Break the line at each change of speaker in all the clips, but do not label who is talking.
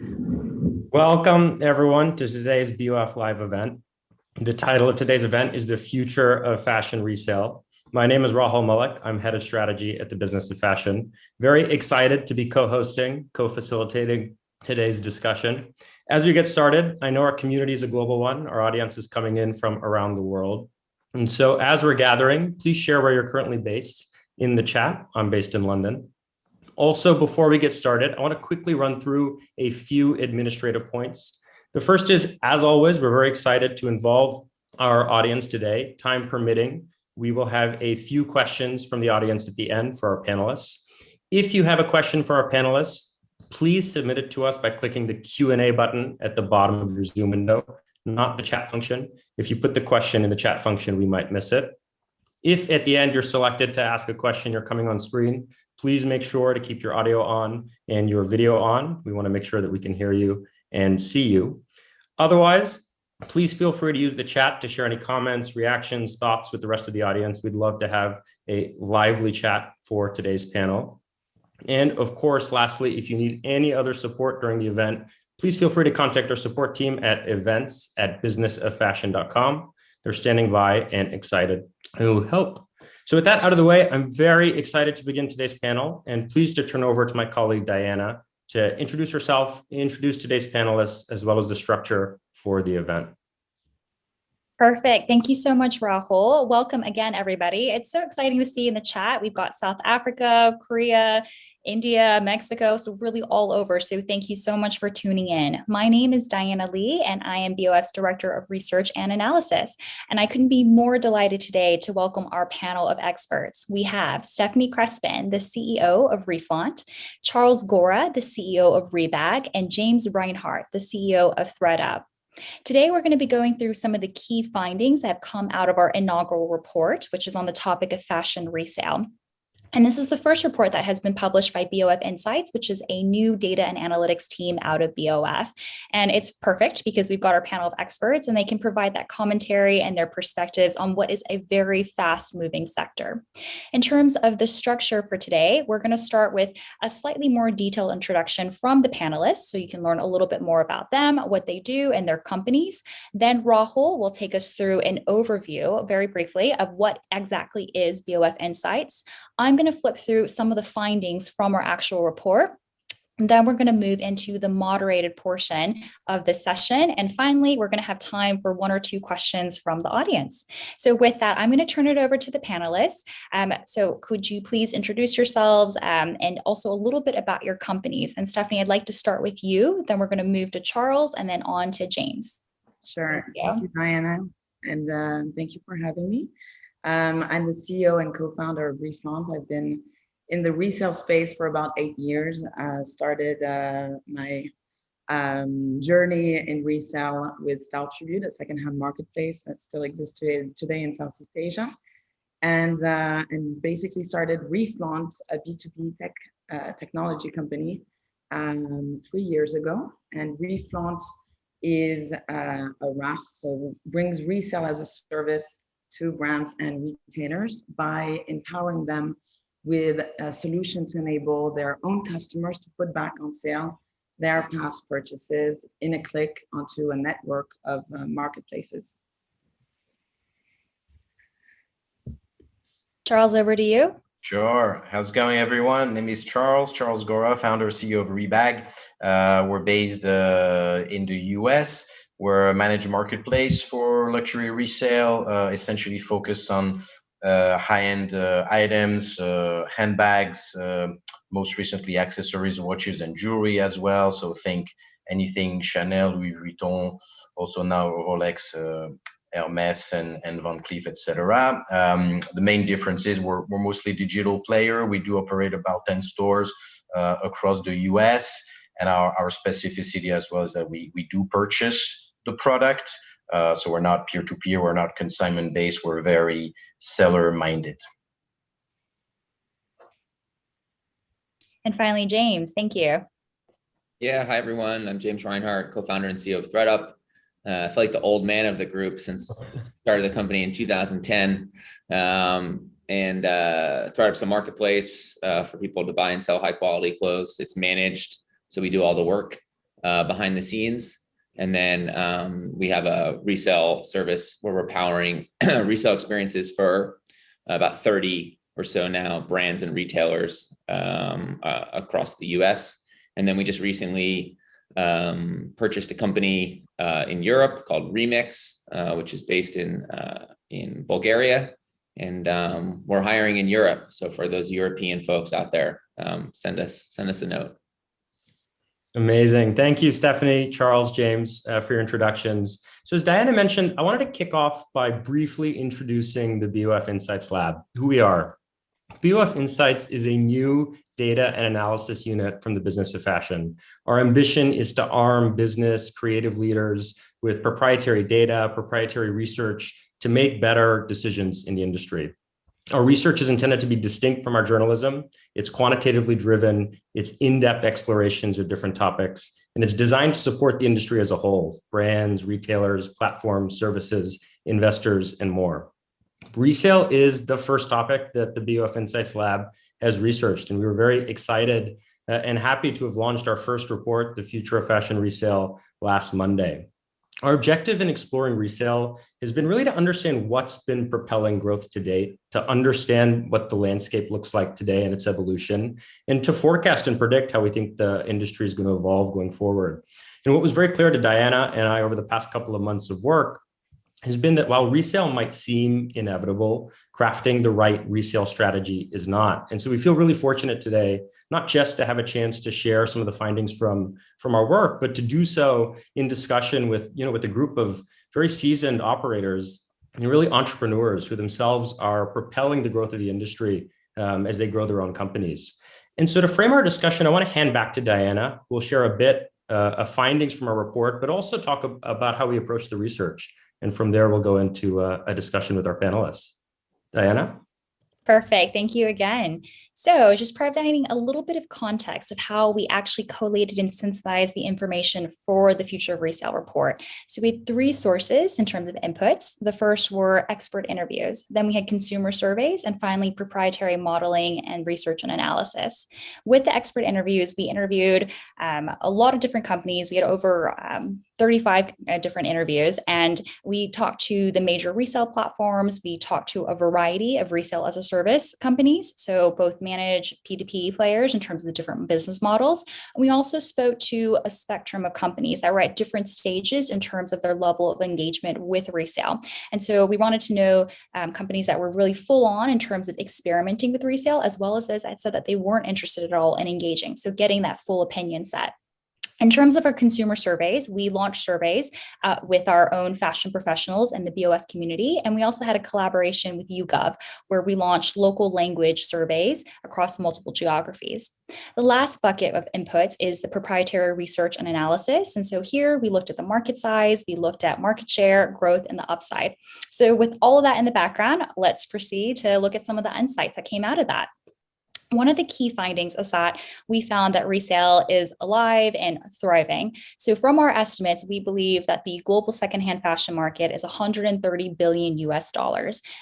Welcome, everyone, to today's BOF Live event. The title of today's event is The Future of Fashion Resale. My name is Rahul Malik. I'm head of strategy at the Business of Fashion. Very excited to be co-hosting, co-facilitating today's discussion. As we get started, I know our community is a global one. Our audience is coming in from around the world. And so as we're gathering, please share where you're currently based in the chat. I'm based in London. Also, before we get started, I want to quickly run through a few administrative points. The first is, as always, we're very excited to involve our audience today. Time permitting, we will have a few questions from the audience at the end for our panelists. If you have a question for our panelists, please submit it to us by clicking the Q&A button at the bottom of your Zoom window, not the chat function. If you put the question in the chat function, we might miss it. If at the end you're selected to ask a question, you're coming on screen, please make sure to keep your audio on and your video on. We want to make sure that we can hear you and see you. Otherwise, please feel free to use the chat to share any comments, reactions, thoughts with the rest of the audience. We'd love to have a lively chat for today's panel. And of course, lastly, if you need any other support during the event, please feel free to contact our support team at events@businessoffashion.com. They're standing by and excited to help. So with that out of the way, I'm very excited to begin today's panel and pleased to turn over to my colleague, Diana, to introduce herself, introduce today's panelists, as well as the structure for the event.
Perfect. Thank you so much, Rahul. Welcome again, everybody. It's so exciting to see in the chat. We've got South Africa, Korea, India, Mexico, so really all over. So thank you so much for tuning in. My name is Diana Lee, and I am BOF's Director of Research and Analysis. And I couldn't be more delighted today to welcome our panel of experts. We have Stephanie Crespin, the CEO of Reflaunt, Charles Gorra, the CEO of Rebag, and James Reinhart, the CEO of thredUP. Today, we're going to be going through some of the key findings that have come out of our inaugural report, which is on the topic of fashion resale. And this is the first report that has been published by Bof Insights, which is a new data and analytics team out of BOF. And it's perfect because we've got our panel of experts and they can provide that commentary and their perspectives on what is a very fast moving sector. In terms of the structure for today, we're going to start with a slightly more detailed introduction from the panelists so you can learn a little bit more about them, what they do and their companies. Then Rahul will take us through an overview very briefly of what exactly is Bof Insights. I'm going to flip through some of the findings from our actual report. And then we're going to move into the moderated portion of the session. And finally, we're going to have time for one or two questions from the audience. So with that, I'm going to turn it over to the panelists. So could you please introduce yourselves and also a little bit about your companies? And Stephanie, I'd like to start with you. Then we're going to move to Charles and then on to James.
Sure. Thank you, Diana. And thank you for having me. I'm the CEO and co-founder of Reflaunt. I've been in the resale space for about 8 years. Started my journey in resale with Style Tribute, a secondhand marketplace that still exists today in Southeast Asia, and basically started Reflaunt, a B2B technology company, 3 years ago. And Reflaunt is a RaaS, so brings resale as a service to brands and retailers by empowering them with a solution to enable their own customers to put back on sale their past purchases in a click onto a network of marketplaces.
Charles, over to you.
Sure. How's it going, everyone? My name is Charles Gorra, founder and CEO of Rebag. We're based in the US. We're a managed marketplace for luxury resale, essentially focused on high-end items, handbags, most recently accessories, watches, and jewelry as well. So think anything Chanel, Louis Vuitton, also now Rolex, Hermes, and Van Cleef, etc. The main difference is we're mostly digital player. We do operate about 10 stores across the US. And our specificity as well is that we do purchase the product. So we're not peer-to-peer, we're not consignment-based, we're very seller-minded.
And finally, James, thank you.
Yeah, hi everyone. I'm James Reinhart, co-founder and CEO of thredUP. I feel like the old man of the group since started the company in 2010. thredUP's a marketplace for people to buy and sell high quality clothes. It's managed, so we do all the work. behind the scenes. And then we have a resale service where we're powering resale experiences for about 30 or so now brands and retailers across the US. And then we just recently purchased a company in Europe called Remix, which is based in Bulgaria. And we're hiring in Europe. So for those European folks out there, send us a note.
Amazing. Thank you, Stephanie, Charles, James, for your introductions. So as Diana mentioned, I wanted to kick off by briefly introducing the Bof Insights Lab, who we are. Bof Insights is a new data and analysis unit from the business of fashion. Our ambition is to arm business creative leaders with proprietary data, proprietary research to make better decisions in the industry. Our research is intended to be distinct from our journalism. It's quantitatively driven, it's in-depth explorations of different topics, and it's designed to support the industry as a whole, brands, retailers, platforms, services, investors, and more. Resale is the first topic that the Bof Insights Lab has researched, and we were very excited and happy to have launched our first report, The Future of Fashion Resale, last Monday. Our objective in exploring resale has been really to understand what's been propelling growth to date, to understand what the landscape looks like today and its evolution, and to forecast and predict how we think the industry is going to evolve going forward. And what was very clear to Diana and I over the past couple of months of work has been that while resale might seem inevitable, crafting the right resale strategy is not. And so we feel really fortunate today, not just to have a chance to share some of the findings from our work, but to do so in discussion with a group of very seasoned operators and really entrepreneurs who themselves are propelling the growth of the industry as they grow their own companies. And so to frame our discussion, I want to hand back to Diana, who will share a bit of findings from our report, but also talk about how we approach the research. And from there, we'll go into a discussion with our panelists. Diana?
Perfect. Thank you again. So just providing a little bit of context of how we actually collated and synthesized the information for the Future of Resale report. So we had 3 sources in terms of inputs. The first were expert interviews. Then we had consumer surveys, and finally proprietary modeling and research and analysis. With the expert interviews, we interviewed a lot of different companies. We had over 35 different interviews, and we talked to the major resale platforms. We talked to a variety of resale as a service companies, so both managed P2P players in terms of the different business models. And we also spoke to a spectrum of companies that were at different stages in terms of their level of engagement with resale. And so we wanted to know companies that were really full on in terms of experimenting with resale, as well as those that said that they weren't interested at all in engaging. So getting that full opinion set. In terms of our consumer surveys, we launched surveys with our own fashion professionals and the BOF community. And we also had a collaboration with YouGov, where we launched local language surveys across multiple geographies. The last bucket of inputs is the proprietary research and analysis. And so here we looked at the market size, we looked at market share, growth, and the upside. So with all of that in the background, let's proceed to look at some of the insights that came out of that. One of the key findings is that we found that resale is alive and thriving. So from our estimates, we believe that the global secondhand fashion market is $130 billion US.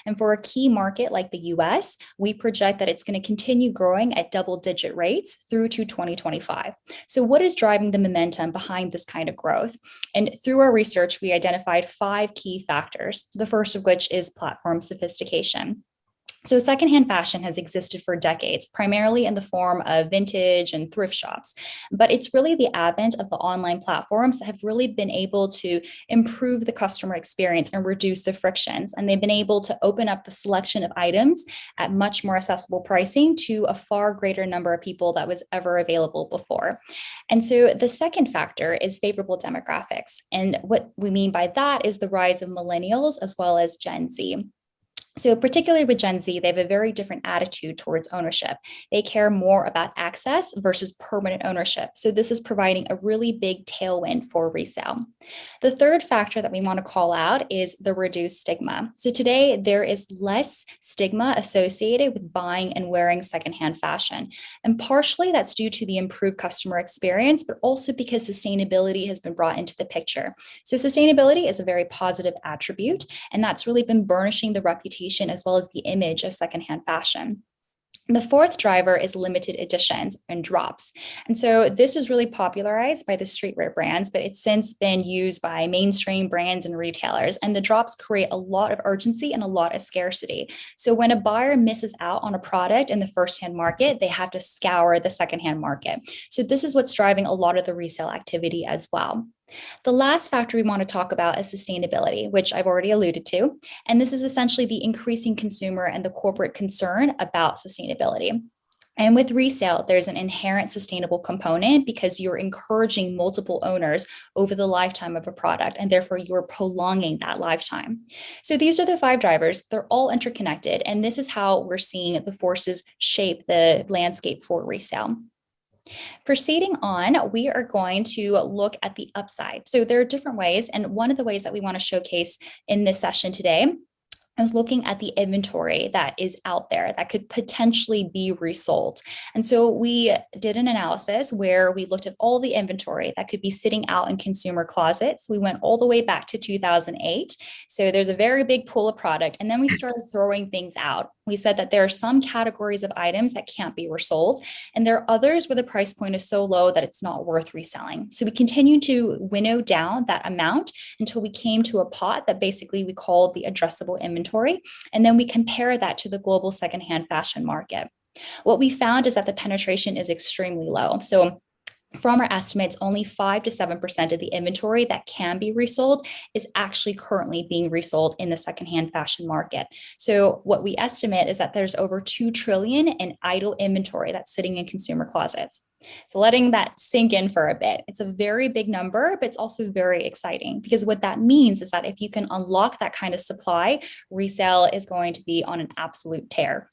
And for a key market like the US, we project that it's going to continue growing at double-digit rates through to 2025. So what is driving the momentum behind this kind of growth? And through our research, we identified 5 key factors, the first of which is platform sophistication. So secondhand fashion has existed for decades, primarily in the form of vintage and thrift shops. But it's really the advent of the online platforms that have really been able to improve the customer experience and reduce the frictions. And they've been able to open up the selection of items at much more accessible pricing to a far greater number of people that was ever available before. And so the second factor is favorable demographics. And what we mean by that is the rise of millennials as well as Gen Z. So particularly with Gen Z, they have a very different attitude towards ownership. They care more about access versus permanent ownership. So this is providing a really big tailwind for resale. The third factor that we want to call out is the reduced stigma. So today there is less stigma associated with buying and wearing secondhand fashion. And partially that's due to the improved customer experience, but also because sustainability has been brought into the picture. So sustainability is a very positive attribute, and that's really been burnishing the reputation as well as the image of secondhand fashion. The fourth driver is limited editions and drops. And so this was really popularized by the streetwear brands, but it's since been used by mainstream brands and retailers. And the drops create a lot of urgency and a lot of scarcity. So when a buyer misses out on a product in the firsthand market, they have to scour the secondhand market. So this is what's driving a lot of the resale activity as well. The last factor we want to talk about is sustainability, which I've already alluded to. And this is essentially the increasing consumer and the corporate concern about sustainability. And with resale, there's an inherent sustainable component because you're encouraging multiple owners over the lifetime of a product, and therefore you're prolonging that lifetime. So these are the 5 drivers. They're all interconnected, and this is how we're seeing the forces shape the landscape for resale. Proceeding on, we are going to look at the upside. So there are different ways, and one of the ways that we want to showcase in this session today I was looking at the inventory that is out there that could potentially be resold. And so we did an analysis where we looked at all the inventory that could be sitting out in consumer closets. We went all the way back to 2008. So there's a very big pool of product. And then we started throwing things out. We said that there are some categories of items that can't be resold, and there are others where the price point is so low that it's not worth reselling. So we continued to winnow down that amount until we came to a pot that basically we called the addressable inventory. And then we compare that to the global secondhand fashion market. What we found is that the penetration is extremely low. So from our estimates, only 5 to 7% of the inventory that can be resold is actually currently being resold in the secondhand fashion market. So what we estimate is that there's over 2 trillion in idle inventory that's sitting in consumer closets. So letting that sink in for a bit, it's a very big number, but it's also very exciting because what that means is that if you can unlock that kind of supply, resale is going to be on an absolute tear.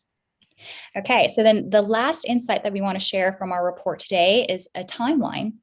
Okay, so then the last insight that we want to share from our report today is a timeline.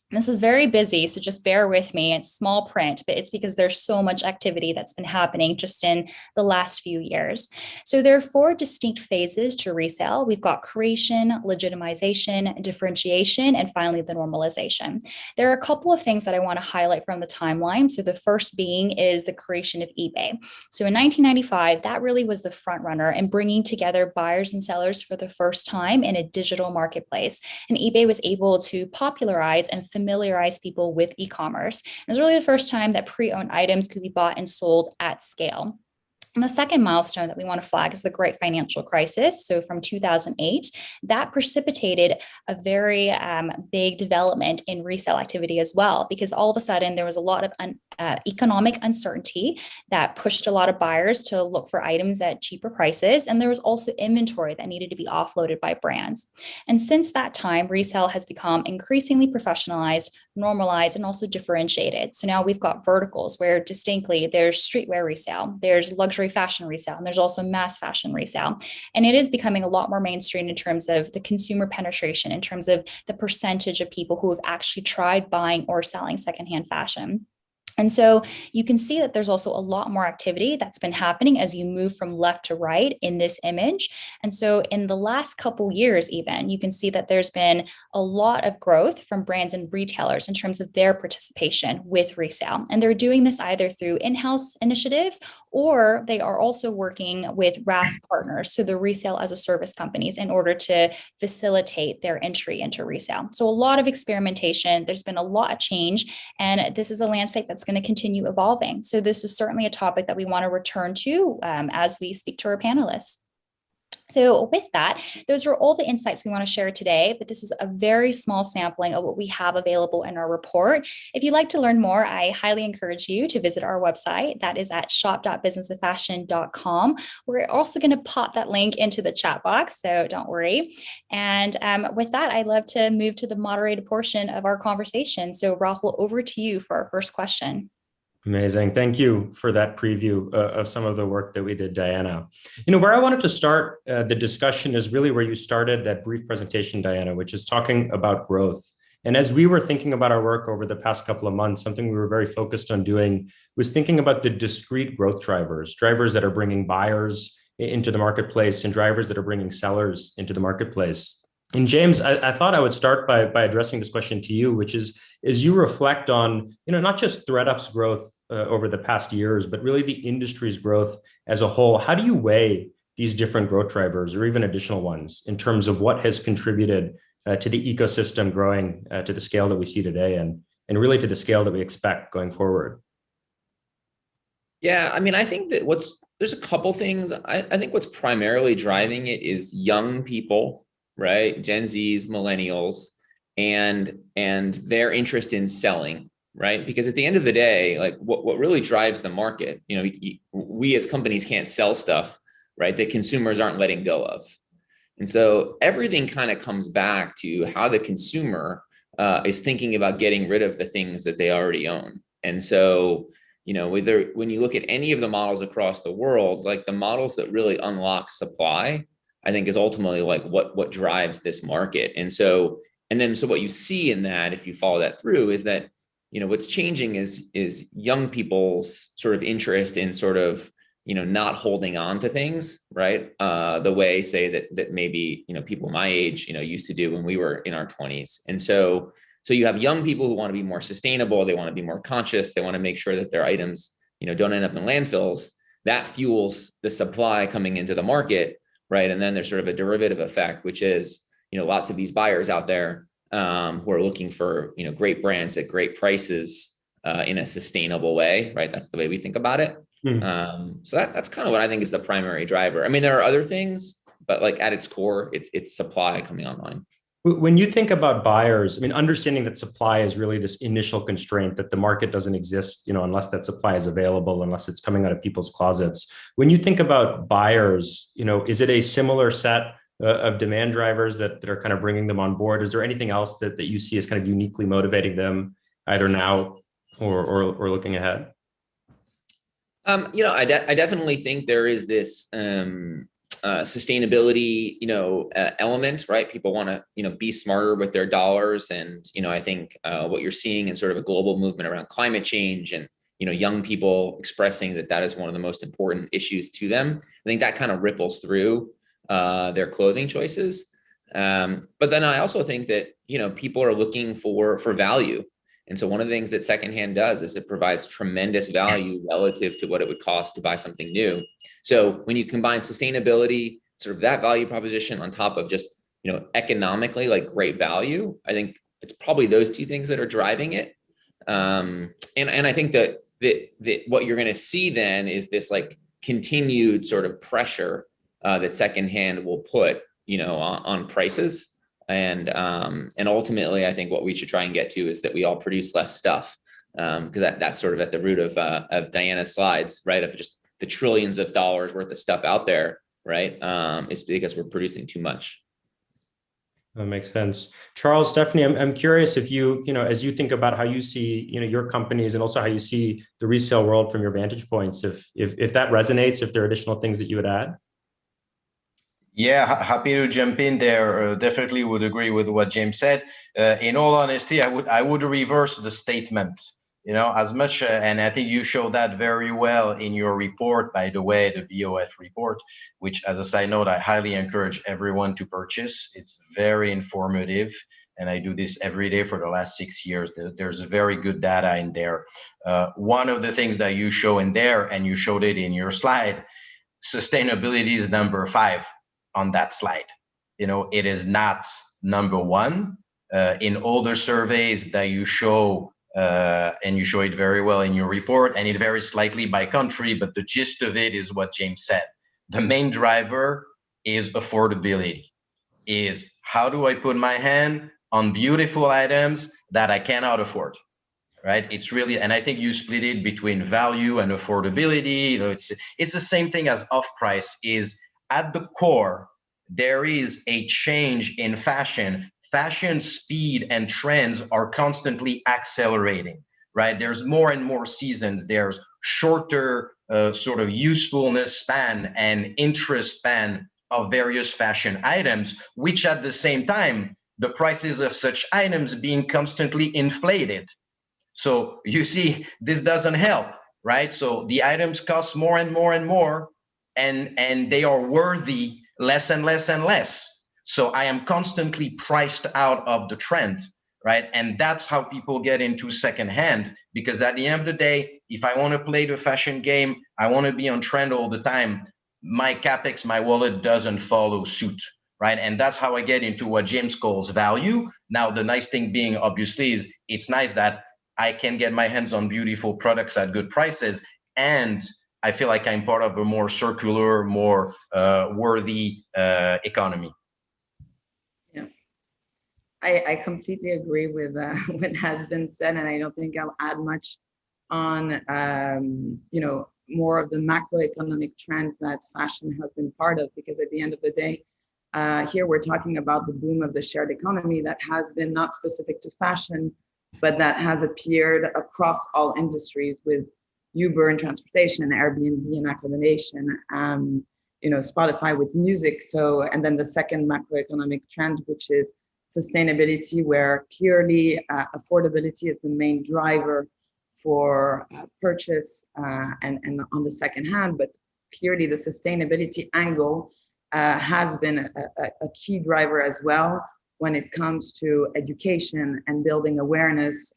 This is very busy, so just bear with me. It's small print, but it's because there's so much activity that's been happening just in the last few years. So there are 4 distinct phases to resale. We've got creation, legitimization, differentiation, and finally the normalization. There are a couple of things that I want to highlight from the timeline. So the first being is the creation of eBay. So in 1995, that really was the front runner in bringing together buyers and sellers for the first time in a digital marketplace. And eBay was able to popularize and familiarize people with e-commerce. It was really the first time that pre-owned items could be bought and sold at scale. And the second milestone that we want to flag is the Great Financial Crisis. So from 2008, that precipitated a very big development in resale activity as well, because all of a sudden there was a lot of economic uncertainty that pushed a lot of buyers to look for items at cheaper prices. And there was also inventory that needed to be offloaded by brands. And since that time, resale has become increasingly professionalized, normalized, and also differentiated. So now we've got verticals where distinctly there's streetwear resale, there's luxury fashion resale, and there's also mass fashion resale. And it is becoming a lot more mainstream in terms of the consumer penetration, in terms of the percentage of people who have actually tried buying or selling secondhand fashion. And so you can see that there's also a lot more activity that's been happening as you move from left to right in this image. And so in the last couple years, even, you can see that there's been a lot of growth from brands and retailers in terms of their participation with resale. And they're doing this either through in-house initiatives, or they are also working with RaaS partners, so the resale as a service companies, in order to facilitate their entry into resale. So a lot of experimentation, there's been a lot of change, and this is a landscape that's going to continue evolving. So this is certainly a topic that we want to return to as we speak to our panelists. So with that, those are all the insights we want to share today, but this is a very small sampling of what we have available in our report. If you'd like to learn more, I highly encourage you to visit our website. That is at shop.businessoffashion.com. We're also going to pop that link into the chat box, so don't worry. And with that, I'd love to move to the moderated portion of our conversation. So Rahul, over to you for our first question.
Amazing. Thank you for that preview of some of the work that we did, Diana. Where I wanted to start the discussion is really where you started that brief presentation, Diana, which is talking about growth. And as we were thinking about our work over the past couple of months, something we were very focused on doing was thinking about the discrete growth drivers that are bringing buyers into the marketplace and drivers that are bringing sellers into the marketplace. And James, I thought I would start by addressing this question to you, which is, as you reflect on, not just thredUP's growth over the past years, but really the industry's growth as a whole, how do you weigh these different growth drivers or even additional ones in terms of what has contributed to the ecosystem growing to the scale that we see today and really to the scale that we expect going forward?
Yeah, I mean, I think that there's a couple things. I think what's primarily driving it is young people, right? Gen Zs, millennials, and their interest in selling, right? Because at the end of the day, like what really drives the market, we as companies can't sell stuff, right, that consumers aren't letting go of. And so everything kind of comes back to how the consumer is thinking about getting rid of the things that they already own. And so, when you look at any of the models across the world, like the models that really unlock supply, I think is ultimately like what drives this market. And so what you see in that, if you follow that through, is that, what's changing is young people's sort of interest in sort of, not holding on to things, right? The way, say, that maybe, people my age, used to do when we were in our 20s. And so you have young people who want to be more sustainable. They want to be more conscious. They want to make sure that their items, don't end up in landfills. That fuels the supply coming into the market, right? And then there's sort of a derivative effect, which is, lots of these buyers out there who are looking for, great brands at great prices in a sustainable way, right? That's the way we think about it. So that's kind of what I think is the primary driver. I mean, there are other things, but like at its core, it's supply coming online.
When you think about buyers, I mean, understanding that supply is really this initial constraint, that the market doesn't exist, unless that supply is available, unless it's coming out of people's closets. When you think about buyers, is it a similar set of demand drivers that are kind of bringing them on board? Is there anything else that you see as kind of uniquely motivating them either now or looking ahead?
I definitely think there is this sustainability, element, right? People want to, be smarter with their dollars. And, I think what you're seeing in sort of a global movement around climate change and, young people expressing that is one of the most important issues to them. I think that kind of ripples through their clothing choices. But then I also think that, people are looking for value. And so one of the things that secondhand does is it provides tremendous value relative to what it would cost to buy something new. So when you combine sustainability, sort of that value proposition on top of just, economically like great value, I think it's probably those two things that are driving it. And I think that what you're going to see then is this like continued sort of pressure that secondhand will put, on prices. And ultimately, I think what we should try and get to is that we all produce less stuff, because that's sort of at the root of Diana's slides, right? Of just the trillions of dollars worth of stuff out there, right? It's because we're producing too much.
That makes sense. Charles, Stephanie, I'm curious if you, as you think about how you see, your companies and also how you see the resale world from your vantage points, if that resonates, if there are additional things that you would add.
Yeah, happy to jump in there. Definitely would agree with what James said. In all honesty, I would reverse the statement. As much, and I think you show that very well in your report, by the way, the BOF report, which, as a side note, I highly encourage everyone to purchase. It's very informative, and I do this every day for the last 6 years. There's very good data in there. One of the things that you show in there, and you showed it in your slide, sustainability is number 5 on that slide. It is not number 1 in all the surveys that you show, and you show it very well in your report, and it varies slightly by country, but the gist of it is what James said. The main driver is affordability, is how do I put my hand on beautiful items that I cannot afford, right? It's really, and I think you split it between value and affordability. It's the same thing as off-price. Is at the core, there is a change in fashion. Fashion speed and trends are constantly accelerating, right? There's more and more seasons. There's shorter sort of usefulness span and interest span of various fashion items, which at the same time, the prices of such items being constantly inflated. So you see, this doesn't help, right? So the items cost more and more and more, and they are worthy less and less and less. So I am constantly priced out of the trend, right? And that's how people get into secondhand, because at the end of the day, if I want to play the fashion game, I want to be on trend all the time, my capex, my wallet doesn't follow suit, right? And that's how I get into what James calls value. Now, the nice thing being, obviously, is it's nice that I can get my hands on beautiful products at good prices, and I feel like I'm part of a more circular, more worthy economy.
Yeah, I completely agree with what has been said, and I don't think I'll add much on more of the macroeconomic trends that fashion has been part of, because at the end of the day, here we're talking about the boom of the shared economy that has been not specific to fashion, but that has appeared across all industries, with Uber and transportation, Airbnb and accommodation, Spotify with music. So, and then the second macroeconomic trend, which is sustainability, where clearly affordability is the main driver for purchase and on the second hand, but clearly the sustainability angle has been a key driver as well when it comes to education and building awareness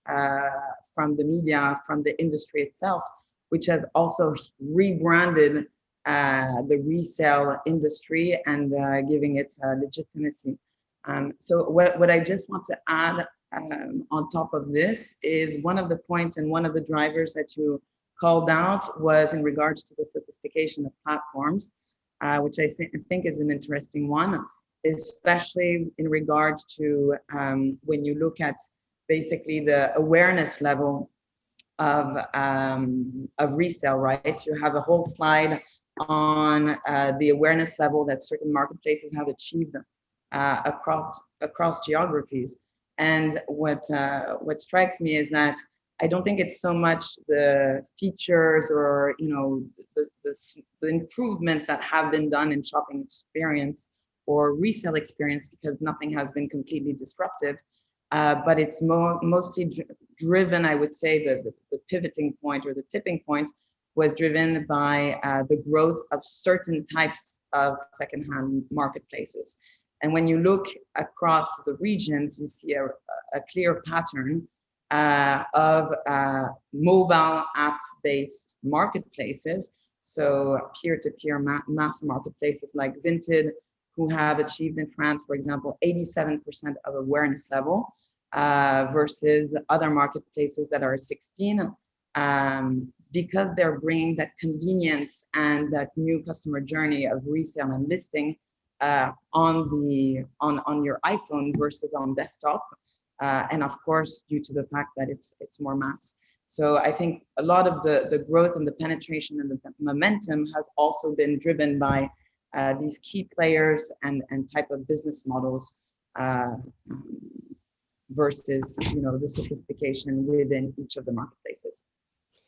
from the media, from the industry itself, which has also rebranded the resale industry and giving it legitimacy. So what I just want to add on top of this is one of the points and one of the drivers that you called out was in regards to the sophistication of platforms, which I think is an interesting one, especially in regards to when you look at basically the awareness level of resale, right? You have a whole slide on the awareness level that certain marketplaces have achieved across geographies. And what strikes me is that I don't think it's so much the features or the improvements that have been done in shopping experience or resale experience, because nothing has been completely disruptive. But it's mostly driven, I would say, the pivoting point or the tipping point was driven by the growth of certain types of secondhand marketplaces. And when you look across the regions, you see a clear pattern of mobile app-based marketplaces. So peer-to-peer mass marketplaces like Vinted, who have achieved in France, for example, 87% of awareness level versus other marketplaces that are 16, because they're bringing that convenience and that new customer journey of resale and listing on your iPhone versus on desktop, and of course due to the fact that it's more mass. So I think a lot of the growth and the penetration and the momentum has also been driven by these key players and type of business models versus the sophistication within each of the marketplaces.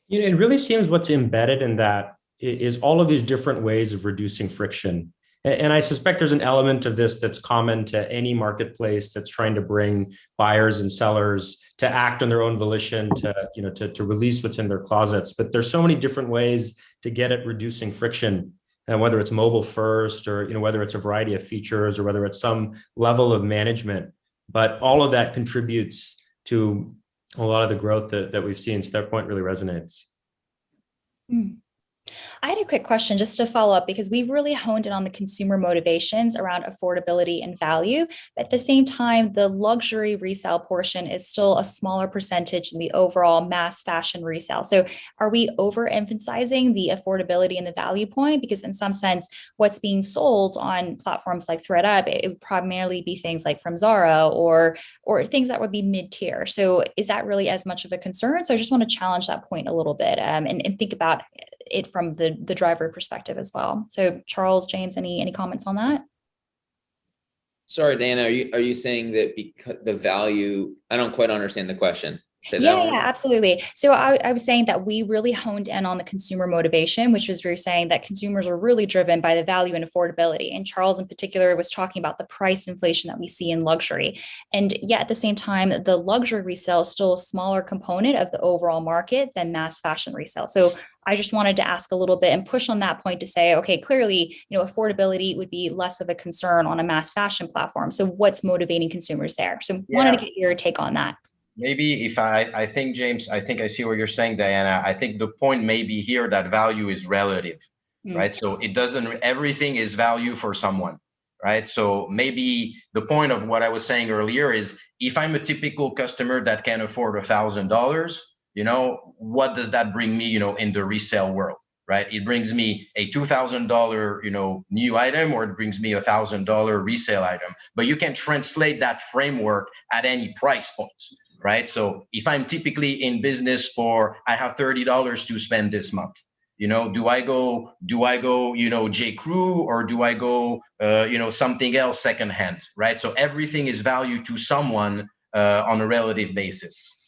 It really seems what's embedded in that is all of these different ways of reducing friction. And I suspect there's an element of this that's common to any marketplace that's trying to bring buyers and sellers to act on their own volition, to release what's in their closets. But there's so many different ways to get at reducing friction, and whether it's mobile first or whether it's a variety of features or whether it's some level of management. But all of that contributes to a lot of the growth that we've seen. So that point really resonates.
I had a quick question just to follow up, because we've really honed in on the consumer motivations around affordability and value. But at the same time, the luxury resale portion is still a smaller percentage in the overall mass fashion resale. So are we overemphasizing the affordability and the value point? Because in some sense, what's being sold on platforms like thredUP, it would primarily be things like from Zara or things that would be mid-tier. So is that really as much of a concern? So I just want to challenge that point a little bit and think about it from the driver perspective as well. So Charles, James, any comments on that?
Sorry, Diana, are you saying that because the value, I don't quite understand the question.
Yeah, absolutely. So I was saying that we really honed in on the consumer motivation, which was very saying that consumers are really driven by the value and affordability. And Charles in particular was talking about the price inflation that we see in luxury. And yet at the same time, the luxury resale is still a smaller component of the overall market than mass fashion resale. So I just wanted to ask a little bit and push on that point to say, okay, clearly, affordability would be less of a concern on a mass fashion platform. So what's motivating consumers there? So wanted to get your take on that.
Maybe if I think, James, I think I see what you're saying, Diana. I think the point may be here that value is relative. right? So it doesn't, everything is value for someone, right? So maybe the point of what I was saying earlier is if I'm a typical customer that can afford $1,000, you know, what does that bring me, you know, in the resale world, right? It brings me a $2,000, you know, new item, or it brings me $1,000 resale item, but you can translate that framework at any price point, right? So if I'm typically in business for, I have $30 to spend this month, you know, do I go, you know, J. Crew, or do I go, you know, something else secondhand, right? So everything is value to someone on a relative basis.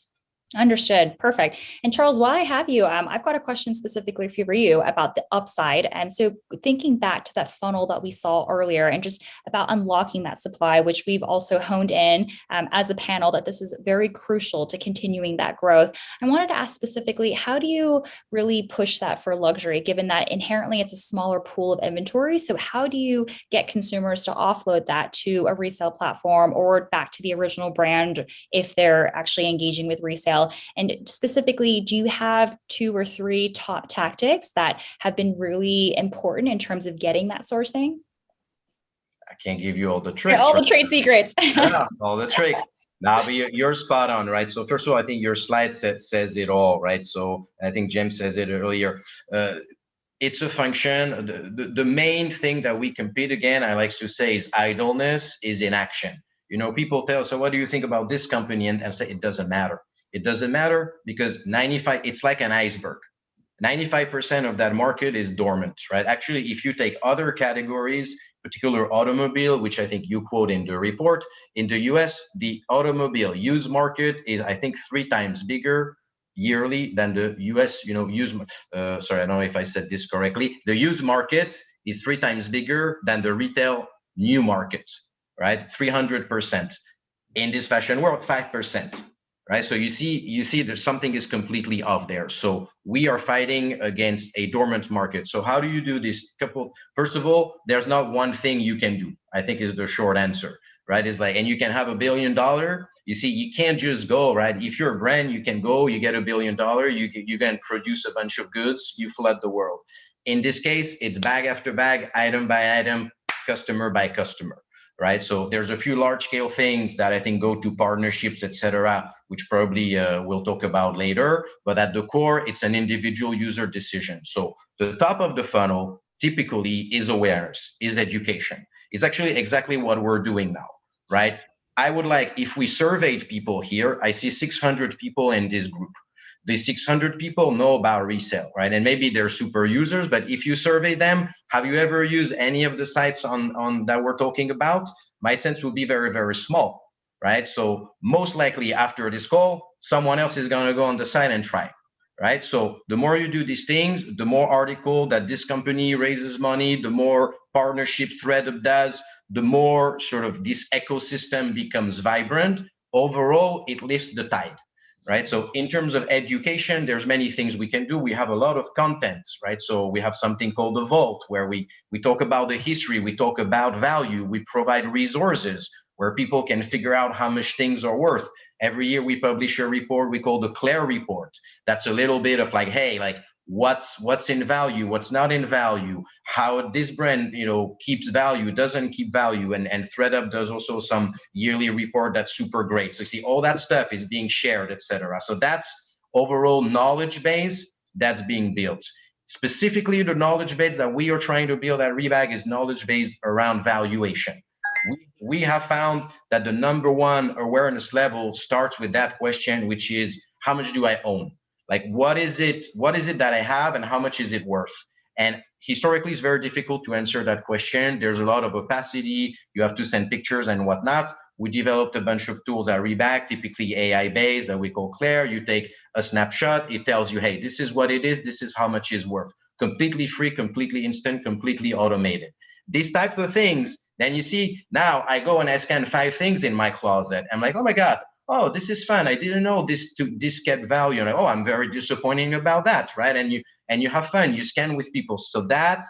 Understood. Perfect. And Charles, while I have you, I've got a question specifically for you about the upside. And so thinking back to that funnel that we saw earlier and just about unlocking that supply, which we've also honed in as a panel, that this is very crucial to continuing that growth. I wanted to ask specifically, how do you really push that for luxury, given that inherently it's a smaller pool of inventory? So how do you get consumers to offload that to a resale platform or back to the original brand if they're actually engaging with resale? And specifically, do you have 2 or 3 top tactics that have been really important in terms of getting that sourcing?
I can't give you all the tricks.
All the trade secrets.
Yeah, all the tricks. Now, but you're spot on, right? So first of all, I think your slide says it all, right? So I think James says it earlier. It's a function. The main thing that we compete again, I like to say, is idleness is inaction. You know, people tell, so what do you think about this company? And say, it doesn't matter. It doesn't matter because 95, it's like an iceberg. 95% of that market is dormant, right? Actually, if you take other categories, particular automobile, which I think you quote in the report, in the US, the automobile used market is, I think, 3 times bigger yearly than the US, you know, used, sorry, I don't know if I said this correctly. The used market is 3 times bigger than the retail new market, right? 300%. In this fashion world, 5%. Right. So you see that something is completely off there. So we are fighting against a dormant market. So how do you do this? First of all, there's not one thing you can do, I think, is the short answer, right? It's like, and you can have $1 billion. You see, you can't just go, right? If you're a brand, you can go, you get $1 billion, you can produce a bunch of goods, you flood the world. In this case, it's bag after bag, item by item, customer by customer. Right. So there's a few large scale things that I think go to partnerships, etc., which probably we'll talk about later. But at the core, it's an individual user decision. So the top of the funnel typically is awareness, is education. It's actually exactly what we're doing now. Right. I would like, if we surveyed people here, I see 600 people in this group. These 600 people know about resale, right? And maybe they're super users, but if you survey them, have you ever used any of the sites on that we're talking about? My sense would be very, very small, right? So most likely after this call, someone else is going to go on the site and try, right? So the more you do these things, the more article that this company raises money, the more partnership thredUP does, the more sort of this ecosystem becomes vibrant. Overall, it lifts the tide. Right. So in terms of education, there's many things we can do. We have a lot of content, right? So we have something called the Vault, where we talk about the history, we talk about value, we provide resources where people can figure out how much things are worth. Every year we publish a report we call the Claire report. That's a little bit of like, hey, like what's in value, what's not in value, how this brand, you know, keeps value, doesn't keep value, and thredUP does also some yearly report that's super great. So you see all that stuff is being shared, etc. So that's overall knowledge base that's being built. Specifically, the knowledge base that we are trying to build at Rebag is knowledge base around valuation. We have found that the #1 awareness level starts with that question, which is, how much do I own? Like, what is it that I have and how much is it worth? And historically, it's very difficult to answer that question. There's a lot of opacity. You have to send pictures and whatnot. We developed a bunch of tools at Rebag, typically AI-based, that we call Claire. You take a snapshot. It tells you, hey, this is what it is. This is how much it's worth. Completely free, completely instant, completely automated. These types of things. Then you see, now I go and I scan 5 things in my closet. I'm like, oh my God. Oh, this is fun. I didn't know this kept value. And oh, I'm very disappointing about that, right? And you have fun. You scan with people. So that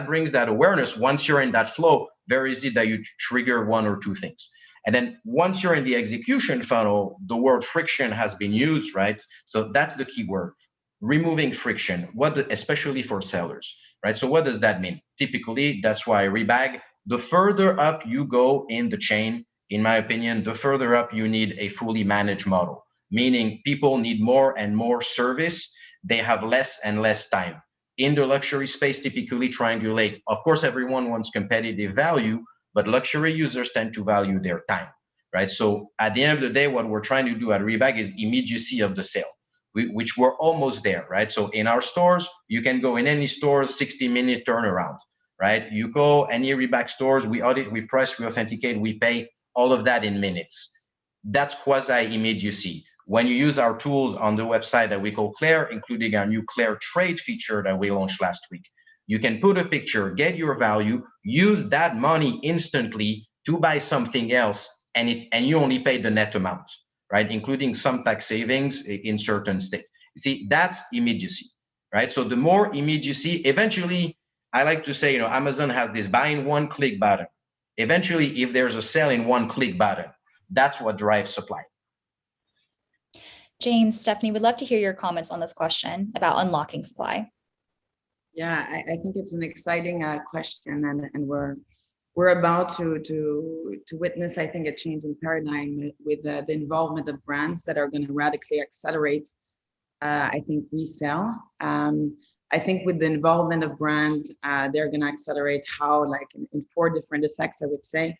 brings that awareness. Once you're in that flow, very easy that you trigger 1 or 2 things. And then once you're in the execution funnel, the word friction has been used, right? So that's the key word. removing friction, especially for sellers, right? So what does that mean? Typically, that's why Rebag, the further up you go in the chain, in my opinion, the further up you need a fully managed model, meaning people need more and more service. They have less and less time. In the luxury space, typically triangulate. Of course, everyone wants competitive value, but luxury users tend to value their time, right? So at the end of the day, what we're trying to do at Rebag is immediacy of the sale, which we're almost there, right? So in our stores, you can go in any store, 60-minute turnaround, right? You go any Rebag stores, we audit, we price, we authenticate, we pay, all of that in minutes. That's quasi immediacy. When you use our tools on the website that we call Claire, including our new Claire Trade feature that we launched last week, you can put a picture, get your value, use that money instantly to buy something else, and you only pay the net amount, right? Including some tax savings in certain states. See, that's immediacy, right? So the more immediacy, eventually, I like to say, Amazon has this buy in one click button. Eventually, if there's a sell in one click button, that's what drives supply.
James, Stephanie, would love to hear your comments on this question about unlocking supply.
Yeah, I think it's an exciting question, and we're about to witness, I think, a change in paradigm with the involvement of brands that are going to radically accelerate, I think, resale. I think with the involvement of brands, they're going to accelerate how, like in 4 different effects, I would say.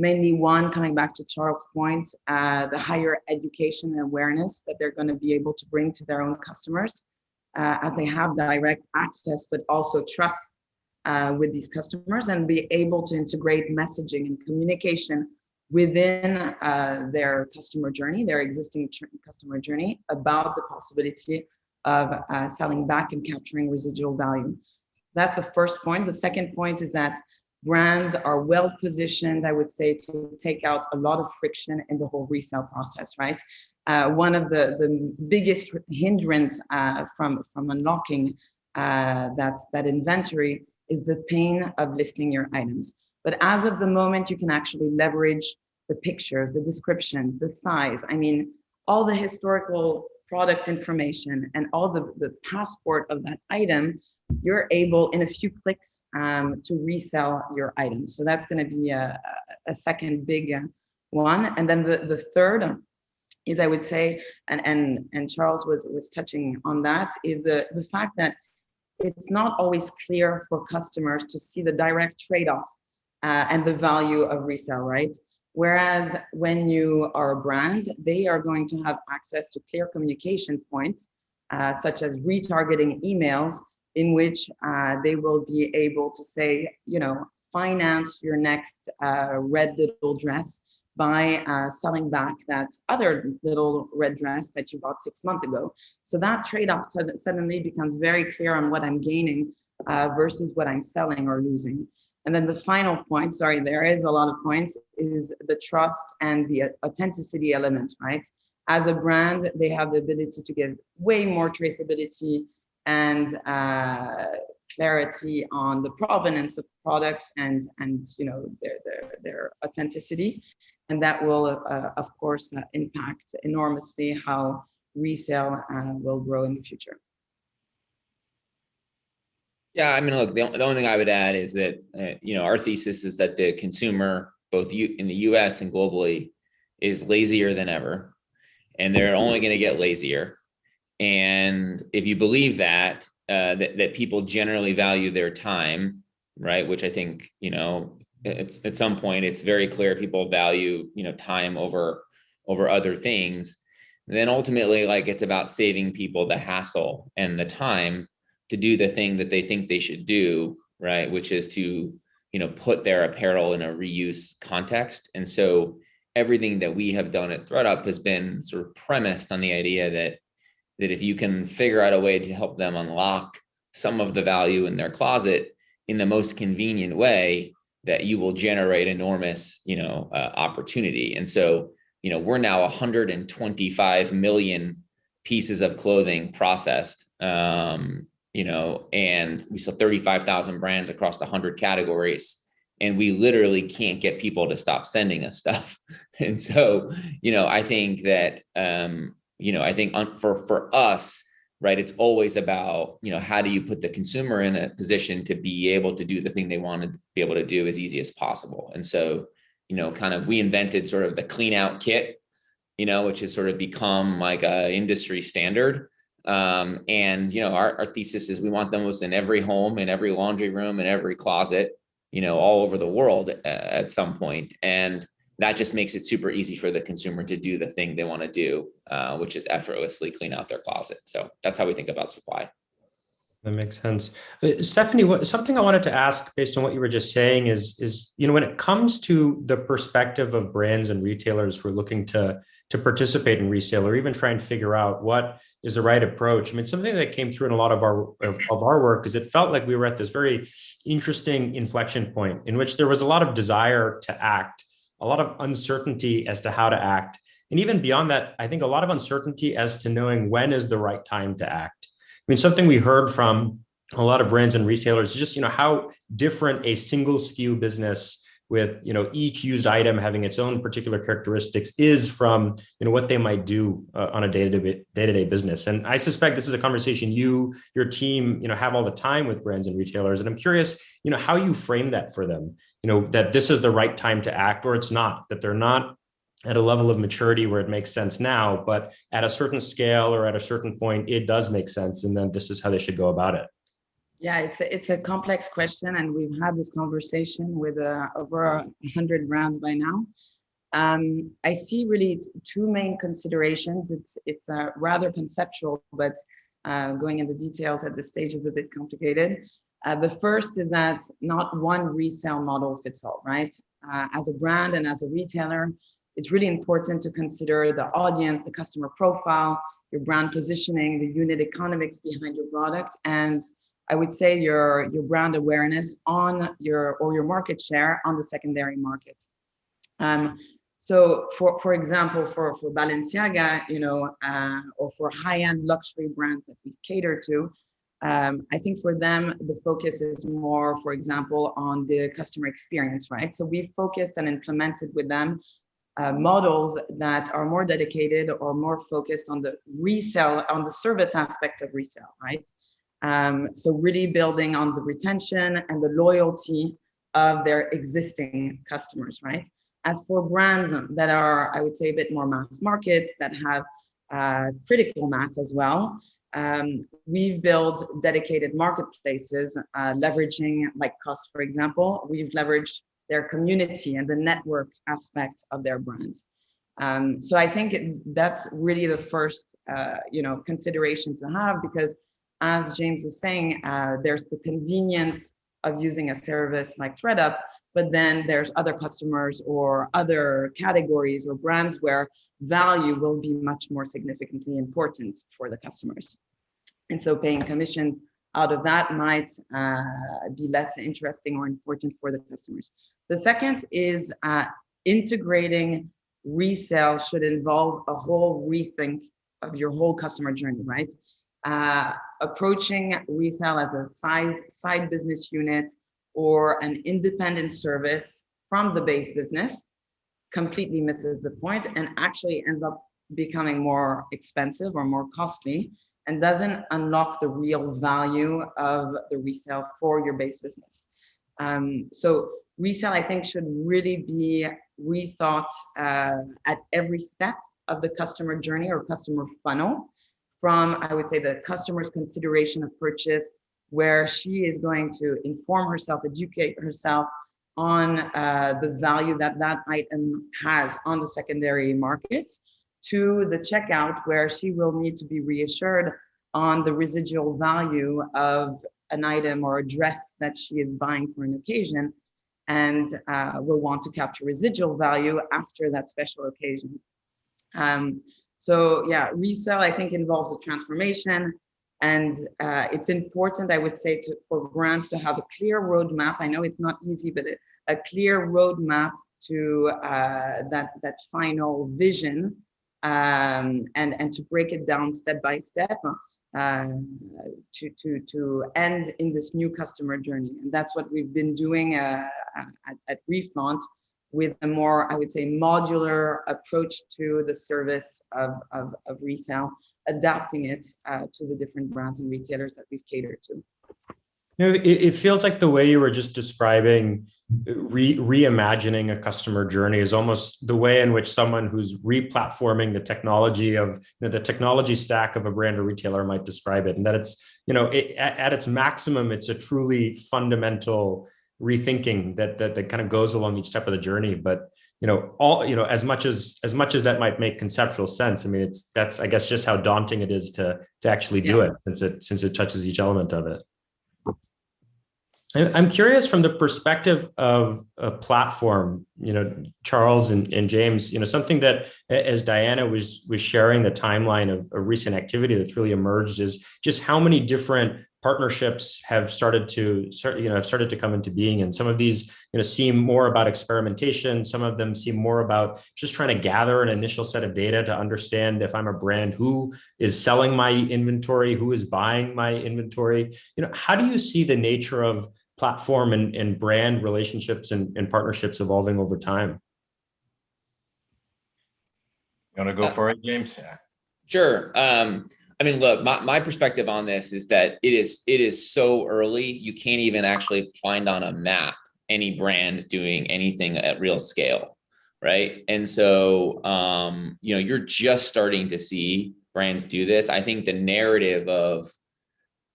Mainly one, coming back to Charles' point, the higher education and awareness that they're going to be able to bring to their own customers as they have direct access, but also trust with these customers, and be able to integrate messaging and communication within their customer journey, their existing customer journey, about the possibility of selling back and capturing residual value. That's the first point. The second point is that brands are well positioned, I would say, to take out a lot of friction in the whole resale process, right? One of the biggest hindrance from unlocking that inventory is the pain of listing your items. But as of the moment, you can actually leverage the pictures, the description, the size. I mean, all the historical product information and all the passport of that item, you're able in a few clicks to resell your item. So that's going to be a second big one. And then the third is, I would say, and Charles was touching on that, is the fact that it's not always clear for customers to see the direct trade-off and the value of resale, right? Whereas when you are a brand, they are going to have access to clear communication points, such as retargeting emails, in which they will be able to say, finance your next red little dress by selling back that other little red dress that you bought 6 months ago. So that trade-off suddenly becomes very clear on what I'm gaining versus what I'm selling or losing. And then the final point, sorry, there is a lot of points, is the trust and the authenticity element, right? As a brand, they have the ability to give way more traceability and clarity on the provenance of products and their authenticity. And that will, of course, impact enormously how resale will grow in the future.
Yeah, I mean, look, the only thing I would add is that, our thesis is that the consumer, both in the US and globally, is lazier than ever, and they're only going to get lazier. And if you believe that people generally value their time, right, which I think, it's at some point, it's very clear people value, time over other things, then ultimately, like, it's about saving people the hassle and the time to do the thing that they think they should do, right? Which is to, put their apparel in a reuse context. And so everything that we have done at thredUP has been sort of premised on the idea that if you can figure out a way to help them unlock some of the value in their closet in the most convenient way, that you will generate enormous, opportunity. And so, we're now 125 million pieces of clothing processed, and we sell 35,000 brands across 100 categories, and we literally can't get people to stop sending us stuff. And so, I think that, for us, right? It's always about, how do you put the consumer in a position to be able to do the thing they want to be able to do as easy as possible. And so, kind of we invented sort of the clean out kit, which has sort of become like a industry standard. And, our thesis is we want those in every home, in every laundry room, in every closet, all over the world at some point. And that just makes it super easy for the consumer to do the thing they want to do, which is effortlessly clean out their closet. So that's how we think about supply.
That makes sense. Stephanie, something I wanted to ask based on what you were just saying is, when it comes to the perspective of brands and retailers who are looking to participate in resale or even try and figure out what is the right approach. I mean, something that came through in a lot of our work is it felt like we were at this very interesting inflection point in which there was a lot of desire to act, a lot of uncertainty as to how to act. And even beyond that, I think a lot of uncertainty as to knowing when is the right time to act. I mean, something we heard from a lot of brands and retailers is just, how different a single SKU business with, each used item having its own particular characteristics is from, what they might do on a day-to-day business. And I suspect this is a conversation your team, have all the time with brands and retailers. And I'm curious, how you frame that for them, that this is the right time to act, or it's not, that they're not at a level of maturity where it makes sense now, but at a certain scale or at a certain point, it does make sense. And then this is how they should go about it.
Yeah, it's a complex question, and we've had this conversation with over 100 brands by now. I see really two main considerations. It's rather conceptual, but going into details at this stage is a bit complicated. The first is that not one resale model fits all, right? As a brand and as a retailer, it's really important to consider the audience, the customer profile, your brand positioning, the unit economics behind your product, and I would say your brand awareness on your market share on the secondary market. So for example, for Balenciaga, or for high-end luxury brands that we cater to, I think for them, the focus is more, for example, on the customer experience, right? So we've focused and implemented with them models that are more dedicated or more focused on the resale, on the service aspect of resale, right? So really building on the retention and the loyalty of their existing customers, right? As for brands that are, I would say, a bit more mass market, that have critical mass as well, we've built dedicated marketplaces, leveraging like COS, for example. We've leveraged their community and the network aspect of their brands. So I think that's really the first, consideration to have, because as James was saying, there's the convenience of using a service like thredUP, but then there's other customers or other categories or brands where value will be much more significantly important for the customers. And so paying commissions out of that might be less interesting or important for the customers. The second is integrating resale should involve a whole rethink of your whole customer journey, right? Approaching resale as a side business unit or an independent service from the base business completely misses the point and actually ends up becoming more expensive or more costly and doesn't unlock the real value of the resale for your base business. So resale, I think, should really be rethought at every step of the customer journey or customer funnel, from, I would say, the customer's consideration of purchase, where she is going to inform herself, educate herself on the value that item has on the secondary market, to the checkout, where she will need to be reassured on the residual value of an item or a dress that she is buying for an occasion, and will want to capture residual value after that special occasion. So yeah, resale, I think, involves a transformation, and it's important, I would say, for brands to have a clear roadmap. I know it's not easy, but a clear roadmap to that final vision, and to break it down step by step to end in this new customer journey. And that's what we've been doing at Reflaunt, with a more, I would say, modular approach to the service of resale, adapting it to the different brands and retailers that we've catered to.
It feels like the way you were just describing reimagining a customer journey is almost the way in which someone who's replatforming the technology of the technology stack of a brand or retailer might describe it, and that it's at its maximum, it's a truly fundamental rethinking that kind of goes along each step of the journey. But as much as that might make conceptual sense, I mean, that's I guess just how daunting it is to actually do it, since it touches each element of it. I'm curious from the perspective of a platform, Charles and James, something that, as Diana was sharing the timeline of recent activity that's really emerged, is just how many different partnerships have started to come into being. And some of these, seem more about experimentation. Some of them seem more about just trying to gather an initial set of data to understand, if I'm a brand, who is selling my inventory, who is buying my inventory. How do you see the nature of platform and brand relationships and partnerships evolving over time?
You want to go for it, James? Yeah.
Sure. I mean, look, my perspective on this is that it is so early, you can't even actually find on a map any brand doing anything at real scale, right? And so, you're just starting to see brands do this. I think the narrative of